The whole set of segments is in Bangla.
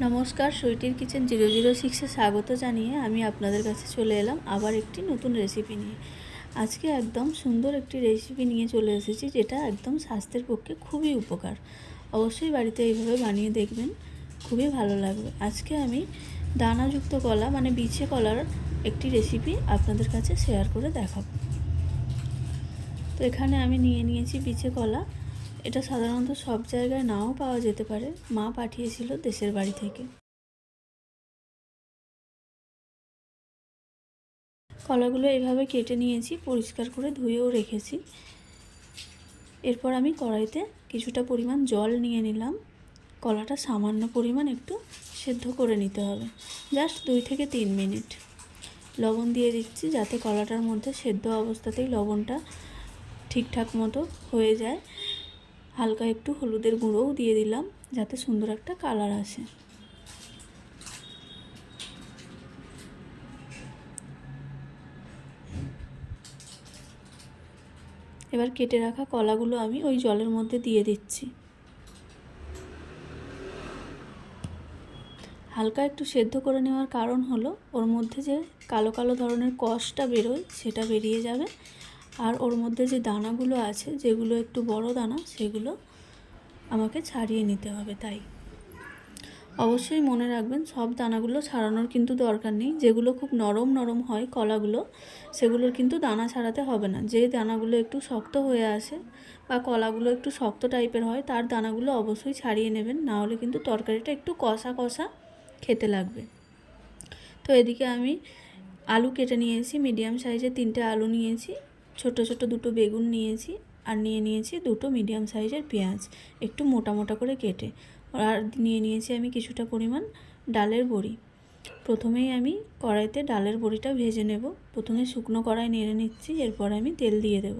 নমস্কার, সুইটির কিচেন 006-এ স্বাগত জানিয়ে আমি আপনাদের কাছে চলে এলাম আবার একটি নতুন রেসিপি নিয়ে। আজকে একদম সুন্দর একটি রেসিপি নিয়ে চলে এসেছি, যেটা একদম স্বাস্থ্যের পক্ষে খুবই উপকার। অবশ্যই বাড়িতে এইভাবে বানিয়ে দেখবেন, খুবই ভালো লাগবে। আজকে আমি দানাযুক্ত কলা মানে বিছে কলার একটি রেসিপি আপনাদের কাছে শেয়ার করে দেখাবো। তো এখানে আমি নিয়ে নিয়েছি বিছে কলা। এটা সাধারণত সব জায়গায় নাও পাওয়া যেতে পারে, মা পাঠিয়েছিল দেশের বাড়ি থেকে। কলাগুলো এইভাবে কেটে নিয়েছি, পরিষ্কার করে ধুয়েও রেখেছি। এরপর আমি কড়াইতে কিছুটা পরিমাণ জল নিয়ে নিলাম। কলাটা সামান্য পরিমাণ একটু সেদ্ধ করে নিতে হবে, জাস্ট 2 থেকে 3 মিনিট। লবণ দিয়ে দিচ্ছি যাতে কলাটার মধ্যে সেদ্ধ অবস্থাতেই লবণটা ঠিকঠাক মতো হয়ে যায়। হালকা একটু হলুদের গুঁড়োও দিয়ে দিলাম যাতে সুন্দর একটা কালার আসে। এবার কেটে রাখা কলাগুলো আমি ওই জলের মধ্যে দিয়ে দিচ্ছি। হালকা একটু সেদ্ধ করে নেওয়ার কারণ হলো ওর মধ্যে যে কালো কালো ধরনের কষটা বেরোয় সেটা বেরিয়ে যাবে, আর ওর মধ্যে যে দানাগুলো আছে যেগুলো একটু বড় দানা সেগুলো আমাকে ছাড়িয়ে নিতে হবে। তাই অবশ্যই মনে রাখবেন, সব দানাগুলো ছাড়ানোর কিন্তু দরকার নেই। যেগুলো খুব নরম নরম হয় কলাগুলো, সেগুলোর কিন্তু দানা ছাড়াতে হবে না। যে দানাগুলো একটু শক্ত হয়ে আসে বা কলাগুলো একটু শক্ত টাইপের হয়, তার দানাগুলো অবশ্যই ছাড়িয়ে নেবেন, না হলে কিন্তু তরকারিটা একটু কষা কষা খেতে লাগবে। তো এদিকে আমি আলু কেটে নিয়েছি, মিডিয়াম সাইজের 3টে আলু নিয়েছি, ছোট ছোট 2টো বেগুন নিয়েছি, আর নিয়ে নিয়েছি 2টো মিডিয়াম সাইজের পেঁয়াজ একটু মোটা মোটা করে কেটে। আর নিয়ে নিয়েছি আমি কিছুটা পরিমাণ ডালের বড়ি। প্রথমেই আমি কড়াইতে ডালের বড়িটা ভেজে নেব। প্রথমে শুকনো কড়াই নেড়ে নিচ্ছি, এরপর আমি তেল দিয়ে দেব।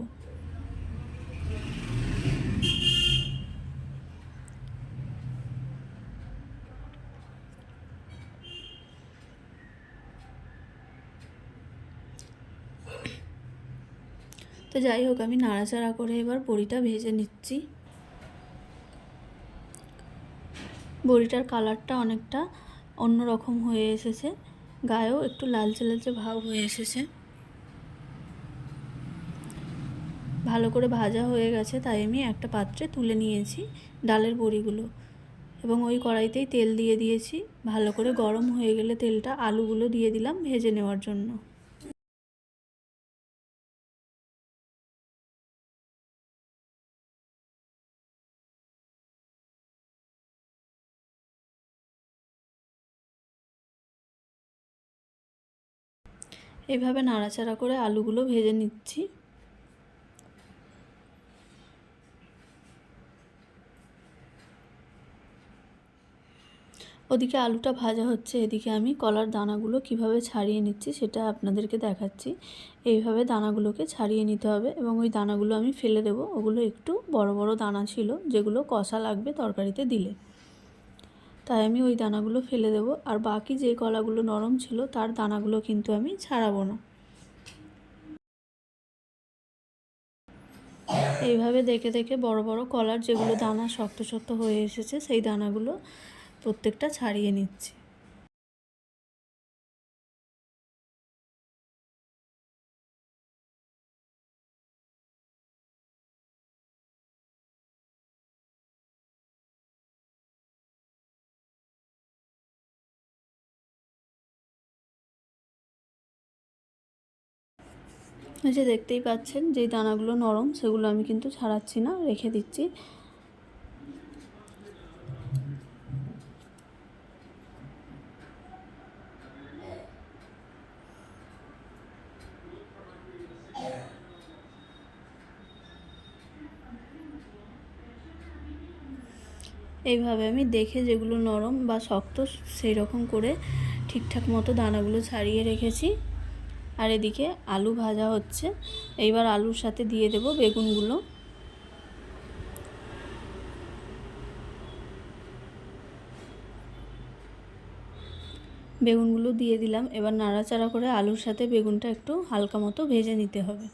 তো যাই হোক, আমি নাড়াচাড়া করে এবার বড়িটা ভেজে নিচ্ছি। বড়িটার কালারটা অনেকটা অন্যরকম হয়ে এসেছে, গায়েও একটু লালচে লালচে ভাব হয়ে এসেছে। ভালো করে ভাজা হয়ে গেছে, তাই আমি একটা পাত্রে তুলে নিয়েছি ডালের বড়িগুলো, এবং ওই কড়াইতেই তেল দিয়ে দিয়েছি। ভালো করে গরম হয়ে গেলে তেলটা আলুগুলো দিয়ে দিলাম ভেজে নেওয়ার জন্য। এভাবে নাড়াচাড়া করে আলুগুলো ভেজে নিচ্ছি। ওদিকে আলুটা ভাজা হচ্ছে, এদিকে আমি কলার দানাগুলো কিভাবে ছাড়িয়ে নিচ্ছি সেটা আপনাদেরকে দেখাচ্ছি। এইভাবে দানাগুলোকে ছাড়িয়ে নিতে হবে, এবং ওই দানাগুলো আমি ফেলে দেব। ওগুলো একটু বড় বড় দানা ছিল, যেগুলো কষা লাগবে তরকারিতে দিলে, তাই আমি ওই দানাগুলো ফেলে দেব। আর বাকি যে কলাগুলো নরম ছিল তার দানাগুলো কিন্তু আমি ছাড়াবো না। এইভাবে দেখে দেখে বড় বড় কলার যেগুলো দানা শক্ত শক্ত হয়ে এসেছে সেই দানাগুলো প্রত্যেকটা ছাড়িয়ে নিচ্ছি। এই যে দেখতেই পাচ্ছেন, যেই দানাগুলো নরম সেগুলো আমি কিন্তু ছাড়াচ্ছি না, রেখে দিচ্ছি। এইভাবে আমি দেখে যেগুলো নরম বা শক্ত সেই রকম করে ঠিকঠাক মতো দানাগুলো ছাড়িয়ে রেখেছি। আর এদিকে আলু ভাজা হচ্ছে। এইবার আলুর সাথে দিয়ে দেব বেগুনগুলো। বেগুনগুলো দিয়ে দিলাম। এবার নাড়াচাড়া করে আলুর সাথে বেগুনটা একটু হালকা মতো ভেজে নিতে হবে।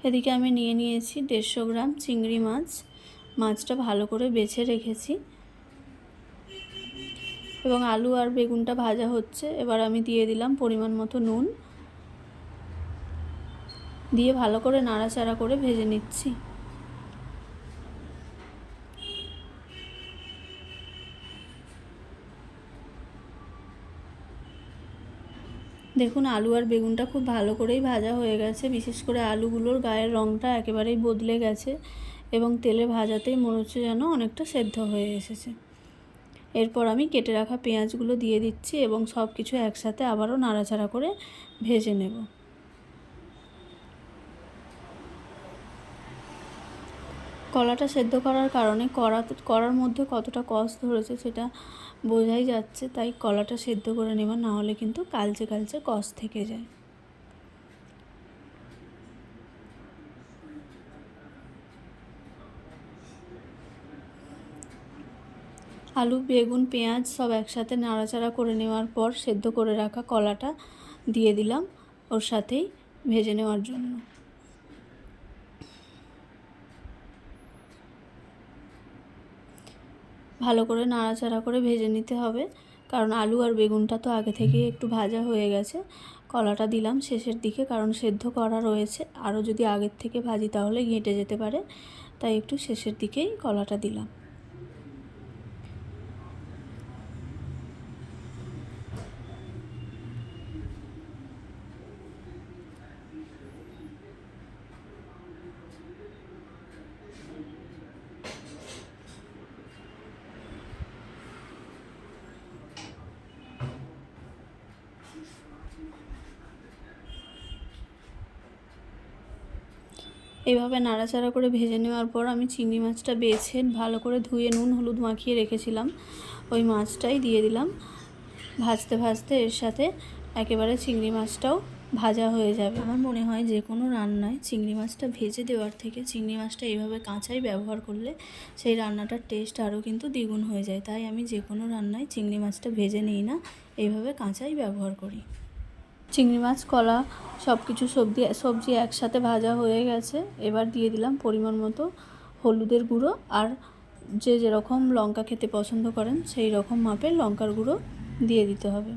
এদিকে আমি নিয়ে নিয়েছি 150 গ্রাম চিংড়ি মাছ। মাছটা ভালো করে বেছে রেখেছি এবং আলু আর বেগুনটা ভাজা হচ্ছে। এবার আমি দিয়ে দিলাম পরিমাণ মতো নুন, দিয়ে ভালো করে নাড়াচাড়া করে ভেজে নিচ্ছি। দেখুন আলু আর বেগুনটা খুব ভালো করেই ভাজা হয়ে গেছে। বিশেষ করে আলুগুলোর গায়ের রঙটা একেবারেই বদলে গেছে এবং তেলে ভাজাতেই মনে হচ্ছে যেন অনেকটা সেদ্ধ হয়ে এসেছে। এরপর আমি কেটে রাখা পেঁয়াজগুলো দিয়ে দিচ্ছি এবং সব কিছু একসাথে আবারও নাড়াচাড়া করে ভেজে নেব। কলাটা সেদ্ধ করার কারণে কড়ার মধ্যে কতটা কষ ধরেছে সেটা বোঝাই যাচ্ছে, তাই কলাটা সেদ্ধ করে নেবেন, না হলে কিন্তু কালচে কালচে কষ থেকে যায়। আলু, বেগুন, পেঁয়াজ সব একসাথে নাড়াচাড়া করে নেওয়ার পর সেদ্ধ করে রাখা কলাটা দিয়ে দিলাম ওর সাথেই ভেজে নেওয়ার জন্য। ভালো করে নাড়াচাড়া করে ভেজে নিতে হবে, কারণ আলু আর বেগুনটা তো আগে থেকেই একটু ভাজা হয়ে গেছে। কলাটা দিলাম শেষের দিকে, কারণ সেদ্ধ করা রয়েছে, আরও যদি আগের থেকে ভাজি তাহলে ঘেঁটে যেতে পারে, তাই একটু শেষের দিকেই কলাটা দিলাম। এইভাবে নাড়াচাড়া করে ভেজে নেওয়ার পর আমি চিংড়ি মাছটা বেছে ভালো করে ধুয়ে নুন হলুদ মাখিয়ে রেখেছিলাম, ওই মাছটাই দিয়ে দিলাম। ভাজতে ভাজতে এর সাথে একেবারে চিংড়ি মাছটাও ভাজা হয়ে যাবে। আমার মনে হয় যে কোনো রান্নায় চিংড়ি মাছটা ভেজে দেওয়ার থেকে চিংড়ি মাছটা এইভাবে কাঁচাই ব্যবহার করলে সেই রান্নাটার টেস্ট আরও কিন্তু দ্বিগুণ হয়ে যায়। তাই আমি যে কোনো রান্নায় চিংড়ি মাছটা ভেজে নিই না, এইভাবে কাঁচাই ব্যবহার করি। চিংড়ি মাছ, কলা সব কিছু সবজি একসাথে ভাজা হয়ে গেছে। এবার দিয়ে দিলাম পরিমাণ মতো হলুদের গুঁড়ো, আর যে যেরকম লঙ্কা খেতে পছন্দ করেন সেই রকম মাপের লঙ্কার গুঁড়ো দিয়ে দিতে হবে।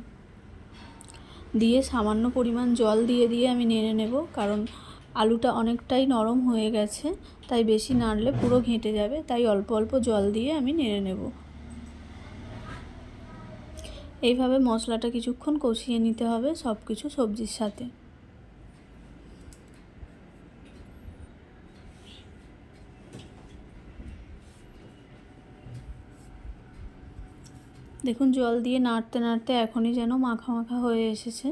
দিয়ে সামান্য পরিমাণ জল দিয়ে আমি নেড়ে নেব, কারণ আলুটা অনেকটাই নরম হয়ে গেছে, তাই বেশি নাড়লে পুরো ঘেঁটে যাবে, তাই অল্প অল্প জল দিয়ে আমি নেড়ে নেব। এইভাবে মশলাটা কিছুক্ষণ কষিয়ে নিতে হবে সব কিছু সবজির সাথে। দেখুন জল দিয়ে নাড়তে নাড়তে এখনই যেন মাখা মাখা হয়ে এসেছে,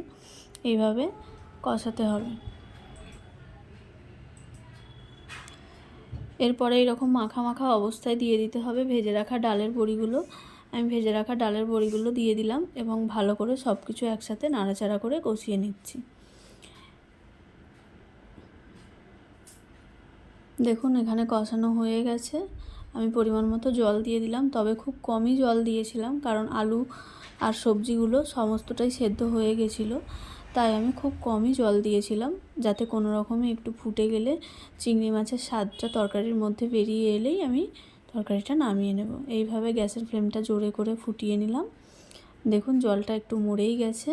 এইভাবে কষাতে হবে। এরপরে এইরকম মাখা মাখা অবস্থায় দিয়ে দিতে হবে ভেজে রাখা ডালের বড়িগুলো। আমি ভেজে রাখা ডালের বড়িগুলো দিয়ে দিলাম এবং ভালো করে সব কিছু একসাথে নাড়াচাড়া করে কষিয়ে নিচ্ছি। দেখুন এখানে কষানো হয়ে গেছে। আমি পরিমাণ মতো জল দিয়ে দিলাম, তবে খুব কমই জল দিয়েছিলাম, কারণ আলু আর সবজিগুলো সমস্তটাই সেদ্ধ হয়ে গেছিলো, তাই আমি খুব কমই জল দিয়েছিলাম, যাতে কোনো রকমে একটু ফুটে গেলে চিংড়ি মাছের স্বাদটা তরকারির মধ্যে বেরিয়ে এলেই আমি তরকারিটা নামিয়ে নেব। এইভাবে গ্যাসের ফ্লেমটা জোরে করে ফুটিয়ে নিলাম। দেখুন জলটা একটু মরেই গেছে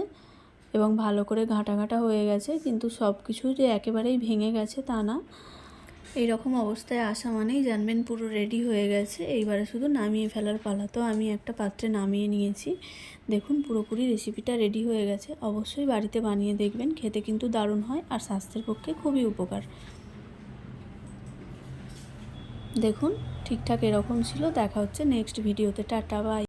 এবং ভালো করে ঘাঁটা ঘাঁটা হয়ে গেছে, কিন্তু সব কিছু যে একেবারেই ভেঙে গেছে তা না। এই রকম অবস্থায় আসা মানেই জানবেন পুরো রেডি হয়ে গেছে। এইবারে শুধু নামিয়ে ফেলার পালা। তো আমি একটা পাত্রে নামিয়ে নিয়েছি। দেখুন পুরোপুরি রেসিপিটা রেডি হয়ে গেছে। অবশ্যই বাড়িতে বানিয়ে দেখবেন, খেতে কিন্তু দারুণ হয় আর স্বাস্থ্যের পক্ষে খুবই উপকার। দেখুন ঠিকঠাক এরকম ছিল। দেখা হচ্ছে নেক্সট ভিডিওতে। Tata, by.